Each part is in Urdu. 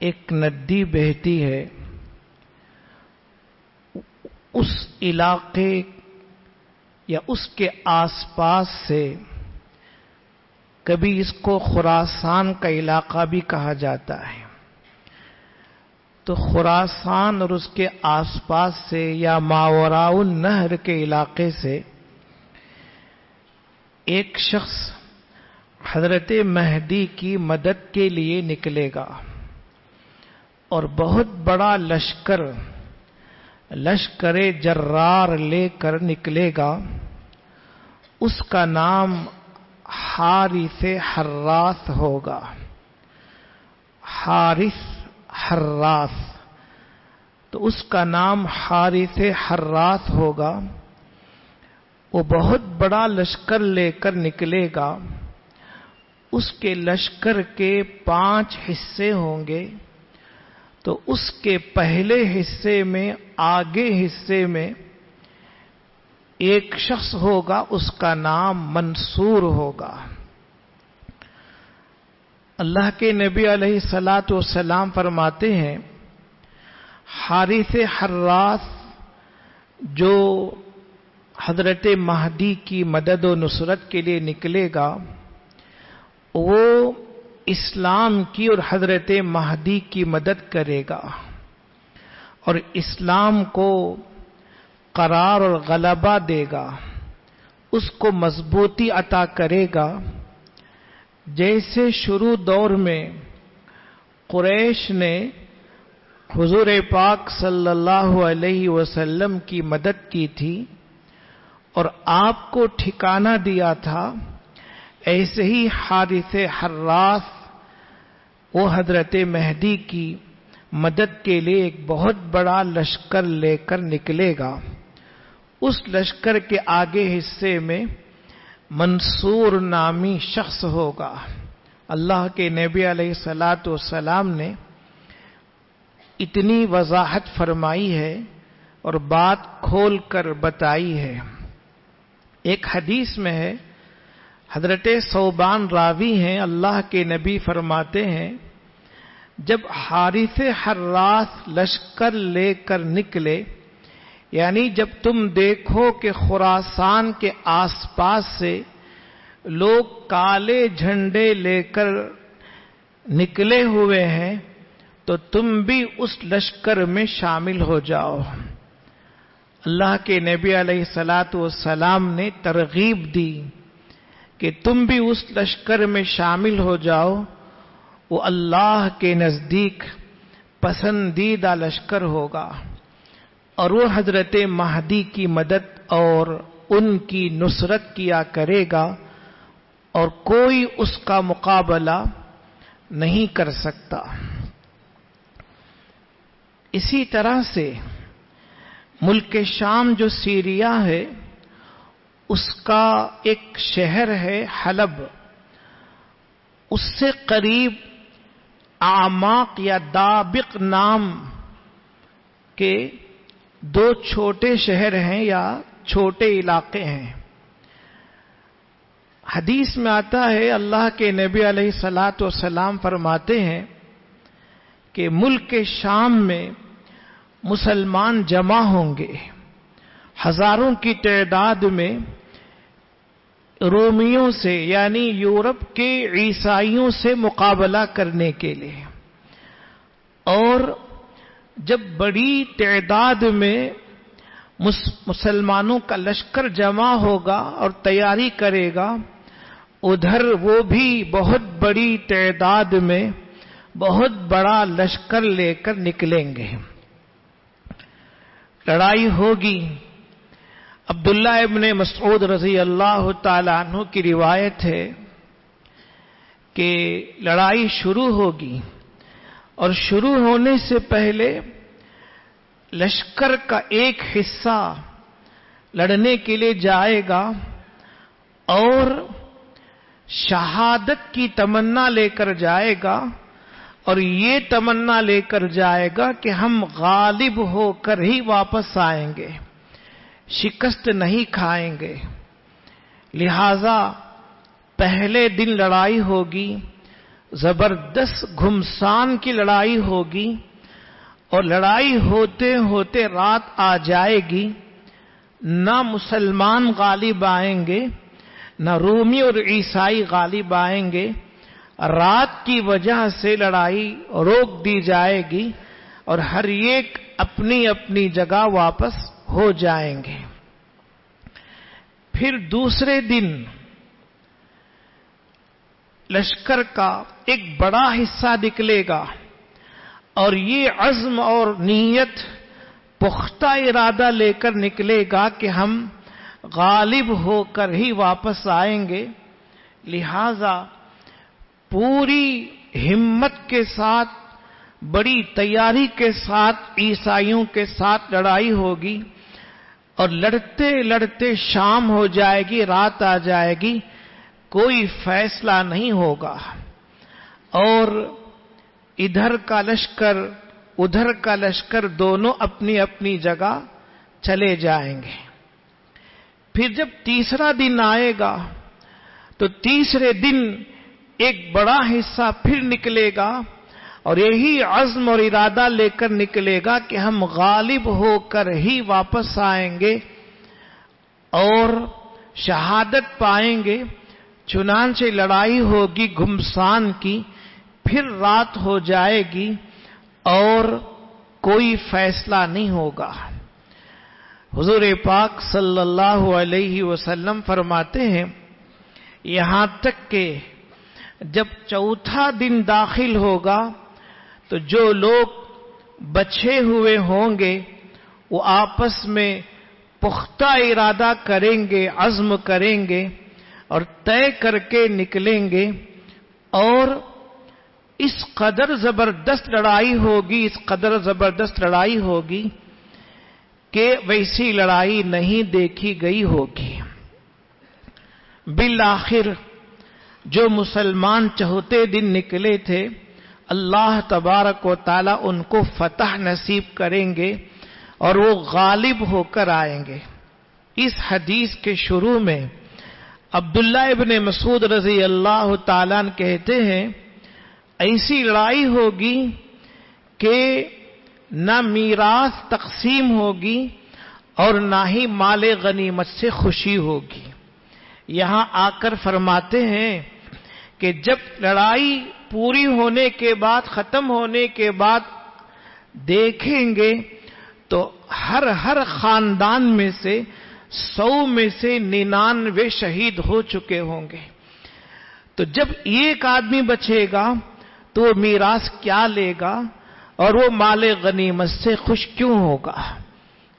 ایک ندی بہتی ہے، اس علاقے یا اس کے آس پاس سے، کبھی اس کو خراسان کا علاقہ بھی کہا جاتا ہے، تو خراسان اور اس کے آس پاس سے یا ماوراء النہر کے علاقے سے ایک شخص حضرت مہدی کی مدد کے لیے نکلے گا اور بہت بڑا لشکر جرار لے کر نکلے گا۔ اس کا نام حارث حراث ہوگا، حارث حراث، تو اس کا نام حارث حراث ہوگا۔ وہ بہت بڑا لشکر لے کر نکلے گا، اس کے لشکر کے 5 حصے ہوں گے، تو اس کے پہلے حصے میں، آگے حصے میں ایک شخص ہوگا، اس کا نام منصور ہوگا۔ اللہ کے نبی علیہ الصلاۃ والسلام فرماتے ہیں، حارث حراث جو حضرت مہدی کی مدد و نصرت کے لیے نکلے گا، وہ اسلام کی اور حضرت مہدی کی مدد کرے گا اور اسلام کو قرار اور غلبہ دے گا، اس کو مضبوطی عطا کرے گا۔ جیسے شروع دور میں قریش نے حضور پاک صلی اللہ علیہ وسلم کی مدد کی تھی اور آپ کو ٹھکانہ دیا تھا، ایسے ہی حارث حراث وہ حضرت مہدی کی مدد کے لیے ایک بہت بڑا لشکر لے کر نکلے گا۔ اس لشکر کے آگے حصے میں منصور نامی شخص ہوگا۔ اللہ کے نبی علیہ الصلاۃ والسلام نے اتنی وضاحت فرمائی ہے اور بات کھول کر بتائی ہے۔ ایک حدیث میں ہے، حضرت ثوبان راوی ہیں، اللہ کے نبی فرماتے ہیں، جب حارث حراث لشکر لے کر نکلے، یعنی جب تم دیکھو کہ خراسان کے آس پاس سے لوگ کالے جھنڈے لے کر نکلے ہوئے ہیں، تو تم بھی اس لشکر میں شامل ہو جاؤ۔ اللہ کے نبی علیہ الصلاۃ والسلام نے ترغیب دی کہ تم بھی اس لشکر میں شامل ہو جاؤ، وہ اللہ کے نزدیک پسندیدہ لشکر ہوگا اور وہ حضرت مہدی کی مدد اور ان کی نصرت کیا کرے گا اور کوئی اس کا مقابلہ نہیں کر سکتا۔ اسی طرح سے ملک شام جو سیریا ہے، اس کا ایک شہر ہے حلب، اس سے قریب اعماق یا دابق نام کے 2 چھوٹے شہر ہیں یا چھوٹے علاقے ہیں۔ حدیث میں آتا ہے، اللہ کے نبی علیہ الصلاۃ والسلام فرماتے ہیں کہ ملک شام میں مسلمان جمع ہوں گے، ہزاروں کی تعداد میں، رومیوں سے یعنی یورپ کے عیسائیوں سے مقابلہ کرنے کے لیے، اور جب بڑی تعداد میں مسلمانوں کا لشکر جمع ہوگا اور تیاری کرے گا، ادھر وہ بھی بہت بڑی تعداد میں بہت بڑا لشکر لے کر نکلیں گے، لڑائی ہوگی۔ عبداللہ ابن مسعود رضی اللہ تعالی عنہ کی روایت ہے کہ لڑائی شروع ہوگی اور شروع ہونے سے پہلے لشکر کا ایک حصہ لڑنے کے لیے جائے گا اور شہادت کی تمنا لے کر جائے گا اور یہ تمنا لے کر جائے گا کہ ہم غالب ہو کر ہی واپس آئیں گے، شکست نہیں کھائیں گے۔ لہذا پہلے دن لڑائی ہوگی، زبردست گھمسان کی لڑائی ہوگی، اور لڑائی ہوتے ہوتے رات آ جائے گی، نہ مسلمان غالب آئیں گے، نہ رومی اور عیسائی غالب آئیں گے۔ رات کی وجہ سے لڑائی روک دی جائے گی اور ہر ایک اپنی اپنی جگہ واپس ہو جائیں گے۔ پھر دوسرے دن لشکر کا ایک بڑا حصہ نکلے گا، اور یہ عزم اور نیت پختہ ارادہ لے کر نکلے گا کہ ہم غالب ہو کر ہی واپس آئیں گے۔ لہذا پوری ہمت کے ساتھ، بڑی تیاری کے ساتھ عیسائیوں کے ساتھ لڑائی ہوگی، اور لڑتے لڑتے شام ہو جائے گی، رات آ جائے گی، کوئی فیصلہ نہیں ہوگا، اور ادھر کا لشکر ادھر کا لشکر دونوں اپنی اپنی جگہ چلے جائیں گے۔ پھر جب تیسرا دن آئے گا تو تیسرے دن ایک بڑا حصہ پھر نکلے گا، اور یہی عزم اور ارادہ لے کر نکلے گا کہ ہم غالب ہو کر ہی واپس آئیں گے اور شہادت پائیں گے۔ چنانچہ لڑائی ہوگی گھمسان کی، پھر رات ہو جائے گی اور کوئی فیصلہ نہیں ہوگا۔ حضور پاک صلی اللہ علیہ وسلم فرماتے ہیں، یہاں تک کہ جب چوتھا دن داخل ہوگا تو جو لوگ بچے ہوئے ہوں گے وہ آپس میں پختہ ارادہ کریں گے، عزم کریں گے اور طے کر کے نکلیں گے، اور اس قدر زبردست لڑائی ہوگی، اس قدر زبردست لڑائی ہوگی کہ ویسی لڑائی نہیں دیکھی گئی ہوگی۔ بالآخر جو مسلمان چوتھے دن نکلے تھے، اللہ تبارک و تعالی ان کو فتح نصیب کریں گے اور وہ غالب ہو کر آئیں گے۔ اس حدیث کے شروع میں عبداللہ ابن مسعود رضی اللہ تعالیٰ عنہ کہتے ہیں، ایسی لڑائی ہوگی کہ نہ میراث تقسیم ہوگی اور نہ ہی مال غنیمت سے خوشی ہوگی۔ یہاں آ کر فرماتے ہیں کہ جب لڑائی پوری ہونے کے بعد، ختم ہونے کے بعد دیکھیں گے تو ہر خاندان میں سے 100 میں سے 99 شہید ہو چکے ہوں گے۔ تو جب ایک آدمی بچے گا تو وہ میراث کیا لے گا اور وہ مال غنیمت سے خوش کیوں ہوگا؟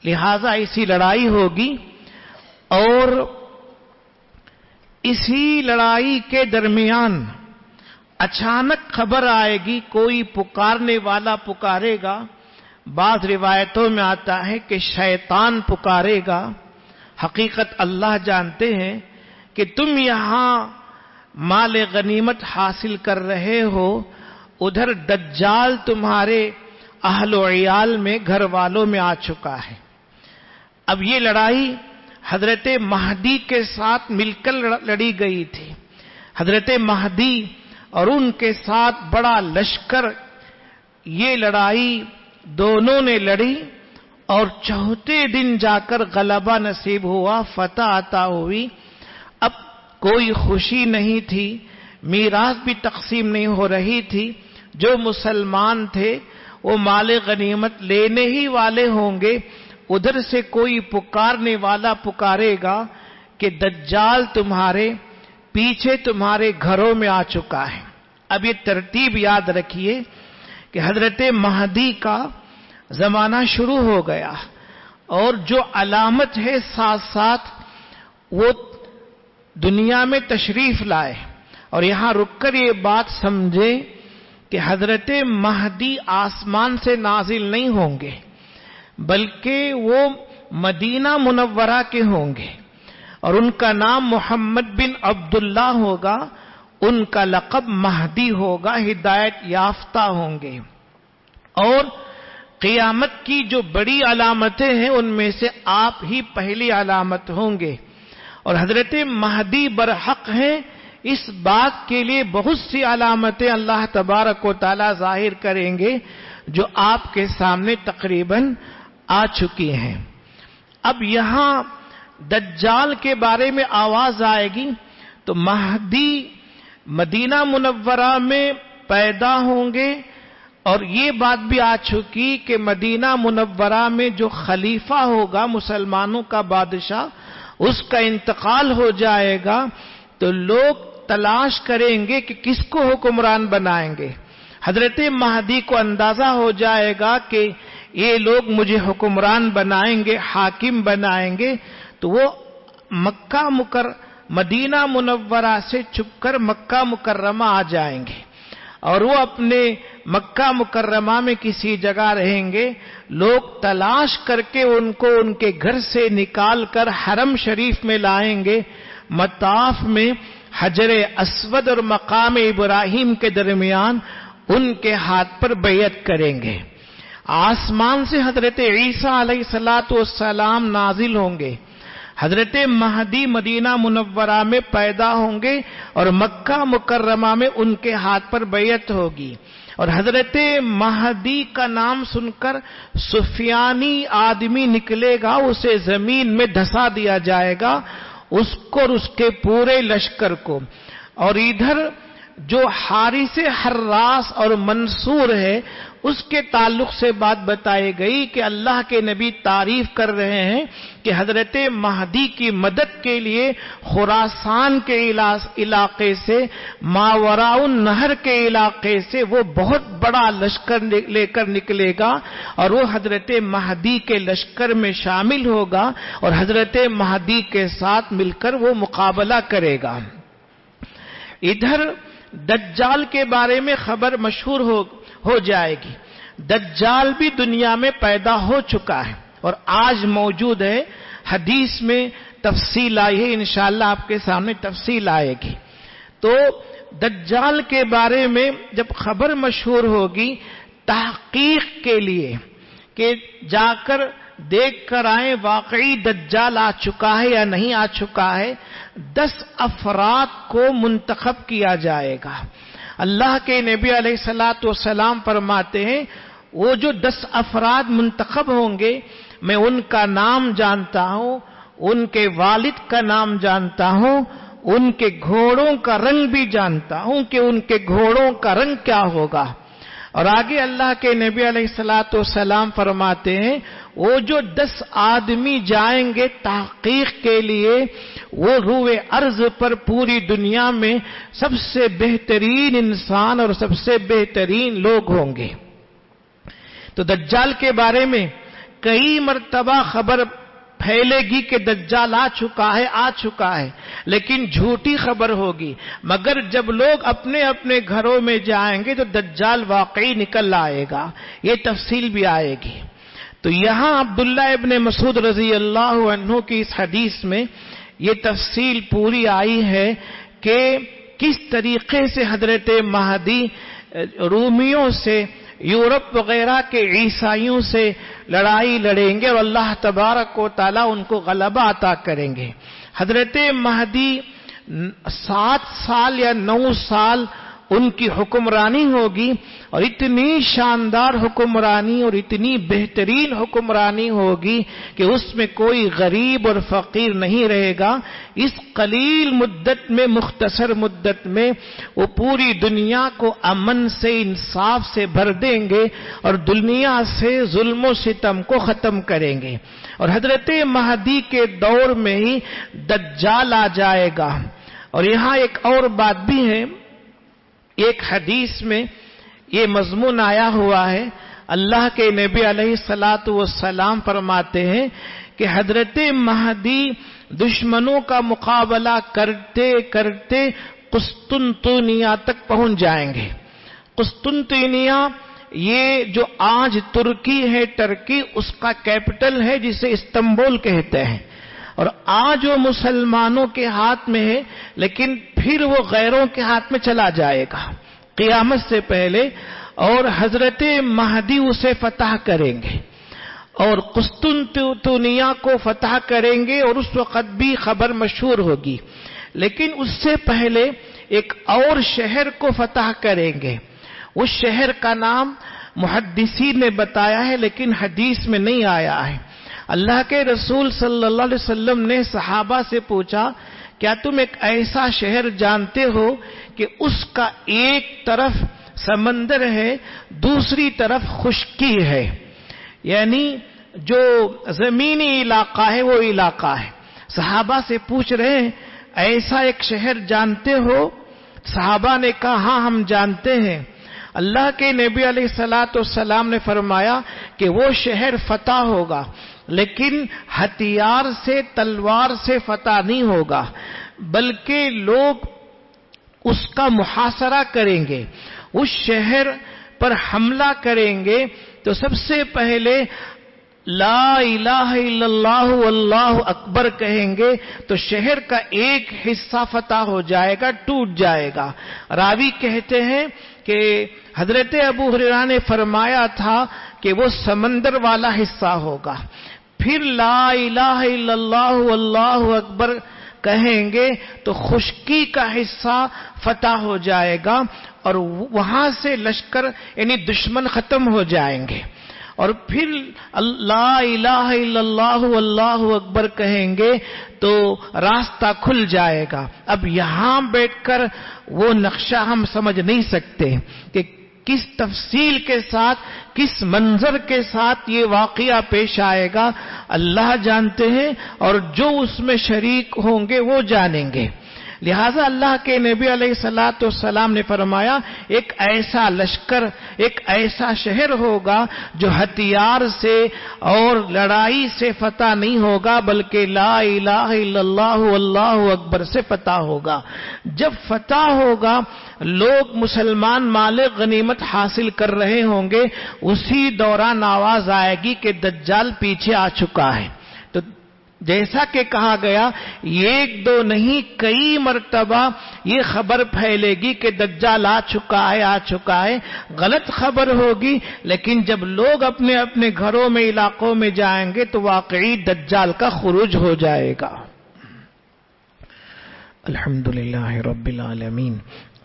لہذا ایسی لڑائی ہوگی، اور اسی لڑائی کے درمیان اچانک خبر آئے گی، کوئی پکارنے والا پکارے گا۔ بعض روایتوں میں آتا ہے کہ شیطان پکارے گا، حقیقت اللہ جانتے ہیں کہ تم یہاں مال غنیمت حاصل کر رہے ہو، ادھر دجال تمہارے اہل و عیال میں، گھر والوں میں آ چکا ہے۔ اب یہ لڑائی حضرت مہدی کے ساتھ مل کر لڑی گئی تھی۔ حضرت مہدی اور ان کے ساتھ بڑا لشکر، یہ لڑائی دونوں نے لڑی، اور چوتھے دن جا کر غلبہ نصیب ہوا، فتح عطا ہوئی۔ اب کوئی خوشی نہیں تھی، میراث بھی تقسیم نہیں ہو رہی تھی۔ جو مسلمان تھے وہ مال غنیمت لینے ہی والے ہوں گے، ادھر سے کوئی پکارنے والا پکارے گا کہ دجال تمہارے پیچھے تمہارے گھروں میں آ چکا ہے۔ اب یہ ترتیب یاد رکھیے کہ حضرت مہدی کا زمانہ شروع ہو گیا، اور جو علامت ہے ساتھ ساتھ وہ دنیا میں تشریف لائے۔ اور یہاں رک کر یہ بات سمجھے کہ حضرت مہدی آسمان سے نازل نہیں ہوں گے، بلکہ وہ مدینہ منورہ کے ہوں گے، اور ان کا نام محمد بن عبداللہ ہوگا، ان کا لقب مہدی ہوگا، ہدایت یافتہ ہوں گے۔ اور قیامت کی جو بڑی علامتیں ہیں ان میں سے آپ ہی پہلی علامت ہوں گے، اور حضرت مہدی برحق ہیں، اس بات کے لیے بہت سی علامتیں اللہ تبارک و تعالی ظاہر کریں گے جو آپ کے سامنے تقریباً آ چکی ہیں۔ اب یہاں دجال کے بارے میں آواز آئے گی تو مہدی مدینہ منورہ میں پیدا ہوں گے، اور یہ بات بھی آ چکی کہ مدینہ منورہ میں جو خلیفہ ہوگا مسلمانوں کا بادشاہ، اس کا انتقال ہو جائے گا تو لوگ تلاش کریں گے کہ کس کو حکمران بنائیں گے۔ حضرت مہدی کو اندازہ ہو جائے گا کہ یہ لوگ مجھے حکمران بنائیں گے، حاکم بنائیں گے، تو وہ مدینہ منورہ سے چھپ کر مکہ مکرمہ آ جائیں گے، اور وہ اپنے مکہ مکرمہ میں کسی جگہ رہیں گے۔ لوگ تلاش کر کے ان کو ان کے گھر سے نکال کر حرم شریف میں لائیں گے، مطاف میں حجر اسود اور مقام ابراہیم کے درمیان ان کے ہاتھ پر بیعت کریں گے۔ آسمان سے حضرت عیسیٰ علیہ السلام نازل ہوں گے، حضرت مہدی مدینہ منورہ میں پیدا ہوں گے اور مکہ مکرمہ میں ان کے ہاتھ پر بیعت ہوگی، اور حضرت مہدی کا نام سن کر سفیانی آدمی نکلے گا، اسے زمین میں دھسا دیا جائے گا، اس کو اور اس کے پورے لشکر کو۔ اور ادھر جو حارث حراس اور منصور ہے اس کے تعلق سے بات بتائی گئی کہ اللہ کے نبی تعریف کر رہے ہیں کہ حضرت مہدی کی مدد کے لیے خراسان کے علاقے سے، ماوراء النہر کے علاقے سے وہ بہت بڑا لشکر لے کر نکلے گا، اور وہ حضرت مہدی کے لشکر میں شامل ہوگا اور حضرت مہدی کے ساتھ مل کر وہ مقابلہ کرے گا۔ ادھر دجال کے بارے میں خبر مشہور ہو جائے گی۔ دجال بھی دنیا میں پیدا ہو چکا ہے اور آج موجود ہے، حدیث میں تفصیل آئی ہے، انشاءاللہ آپ کے سامنے تفصیل آئے گی۔ تو دجال کے بارے میں جب خبر مشہور ہوگی، تحقیق کے لیے کہ جا کر دیکھ کر آئیں واقعی دجال آ چکا ہے یا نہیں آ چکا ہے، 10 افراد کو منتخب کیا جائے گا۔ اللہ کے نبی علیہ السلام فرماتے ہیں وہ جو 10 افراد منتخب ہوں گے، میں ان کا نام جانتا ہوں، ان کے والد کا نام جانتا ہوں، ان کے گھوڑوں کا رنگ بھی جانتا ہوں کہ ان کے گھوڑوں کا رنگ کیا ہوگا۔ اور آگے اللہ کے نبی علیہ السلام فرماتے ہیں وہ جو 10 آدمی جائیں گے تحقیق کے لیے، وہ روئے ارض پر پوری دنیا میں سب سے بہترین انسان اور سب سے بہترین لوگ ہوں گے۔ تو دجال کے بارے میں کئی مرتبہ خبر پھیلے گی کہ دجال آ چکا ہے، لیکن جھوٹی خبر ہوگی، مگر جب لوگ اپنے اپنے گھروں میں جائیں گے تو دجال واقعی نکل آئے گا، یہ تفصیل بھی آئے گی۔ تو یہاں عبداللہ ابن مسعود رضی اللہ عنہ کی اس حدیث میں یہ تفصیل پوری آئی ہے کہ کس طریقے سے حضرت مہدی رومیوں سے، یورپ وغیرہ کے عیسائیوں سے لڑائی لڑیں گے اور اللہ تبارک و تعالی ان کو غلبہ عطا کریں گے۔ حضرت مہدی 7 سال یا 9 سال ان کی حکمرانی ہوگی، اور اتنی شاندار حکمرانی اور اتنی بہترین حکمرانی ہوگی کہ اس میں کوئی غریب اور فقیر نہیں رہے گا۔ اس قلیل مدت میں، مختصر مدت میں وہ پوری دنیا کو امن سے، انصاف سے بھر دیں گے اور دنیا سے ظلم و ستم کو ختم کریں گے، اور حضرت مہدی کے دور میں ہی دجال آ جائے گا۔ اور یہاں ایک اور بات بھی ہے، ایک حدیث میں یہ مضمون آیا ہوا ہے، اللہ کے نبی علیہ السلام فرماتے ہیں کہ حضرت مہدی دشمنوں کا مقابلہ کرتے کرتے قسطنطنیہ تک پہنچ جائیں گے۔ قسطنطنیہ یہ جو آج ترکی ہے، ٹرکی، اس کا کیپٹل ہے جسے استنبول کہتے ہیں، اور آج وہ مسلمانوں کے ہاتھ میں ہے، لیکن پھر وہ غیروں کے ہاتھ میں چلا جائے گا قیامت سے پہلے، اور حضرت مہدی اسے فتح کریں گے اور قسطنطنیہ کو فتح کریں گے، اور اس وقت بھی خبر مشہور ہوگی۔ لیکن اس سے پہلے ایک اور شہر کو فتح کریں گے. اس شہر کا نام محدثین نے بتایا ہے لیکن حدیث میں نہیں آیا ہے. اللہ کے رسول صلی اللہ علیہ وسلم نے صحابہ سے پوچھا کیا تم ایک ایسا شہر جانتے ہو کہ اس کا ایک طرف سمندر ہے دوسری طرف خشکی ہے، یعنی جو زمینی علاقہ ہے وہ علاقہ ہے. صحابہ سے پوچھ رہے ہیں ایسا ایک شہر جانتے ہو؟ صحابہ نے کہا ہاں ہم جانتے ہیں. اللہ کے نبی علیہ الصلوۃ والسلام نے فرمایا کہ وہ شہر فتح ہوگا لیکن ہتھیار سے تلوار سے فتح نہیں ہوگا، بلکہ لوگ اس کا محاصرہ کریں گے، اس شہر پر حملہ کریں گے تو سب سے پہلے لا الہ الا اللہ واللہ اکبر کہیں گے تو شہر کا ایک حصہ فتح ہو جائے گا، ٹوٹ جائے گا. راوی کہتے ہیں کہ حضرت ابو ہریرہ نے فرمایا تھا کہ وہ سمندر والا حصہ ہوگا. پھر لا الہ الا اللہ واللہ اکبر کہیں گے تو خشکی کا حصہ فتح ہو جائے گا اور وہاں سے لشکر یعنی دشمن ختم ہو جائیں گے. اور پھر لا الہ الا اللہ واللہ اکبر کہیں گے تو راستہ کھل جائے گا. اب یہاں بیٹھ کر وہ نقشہ ہم سمجھ نہیں سکتے کہ کس تفصیل کے ساتھ کس منظر کے ساتھ یہ واقعہ پیش آئے گا، اللہ جانتے ہیں اور جو اس میں شریک ہوں گے وہ جانیں گے. لہذا اللہ کے نبی علیہ الصلوۃ والسلام نے فرمایا ایک ایسا لشکر، ایک ایسا شہر ہوگا جو ہتھیار سے اور لڑائی سے فتح نہیں ہوگا بلکہ لا الہ الا اللہ واللہ اکبر سے فتح ہوگا. جب فتح ہوگا لوگ مسلمان مال غنیمت حاصل کر رہے ہوں گے، اسی دوران آواز آئے گی کہ دجال پیچھے آ چکا ہے. تو جیسا کہ کہا گیا ایک دو نہیں کئی مرتبہ یہ خبر پھیلے گی کہ دجال آ چکا ہے. غلط خبر ہوگی لیکن جب لوگ اپنے اپنے گھروں میں علاقوں میں جائیں گے تو واقعی دجال کا خروج ہو جائے گا. الحمدللہ رب العالمین.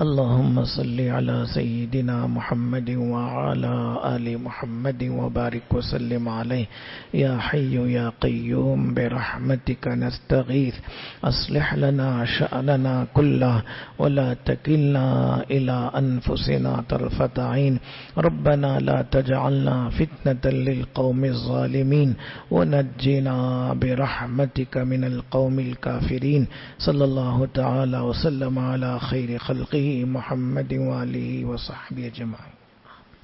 اللهم صل على سيدنا محمد وعلى آل محمد وبارك وسلم عليه. يا حي يا قيوم برحمتك نستغيث أصلح لنا شأننا كله ولا تكلنا إلى أنفسنا طرفة عين. ربنا لا تجعلنا فتنة للقوم الظالمين ونجنا برحمتك من القوم الكافرين. صلى الله تعالى وسلم على خير خلقه محمد وآله وصحبه اجمعين.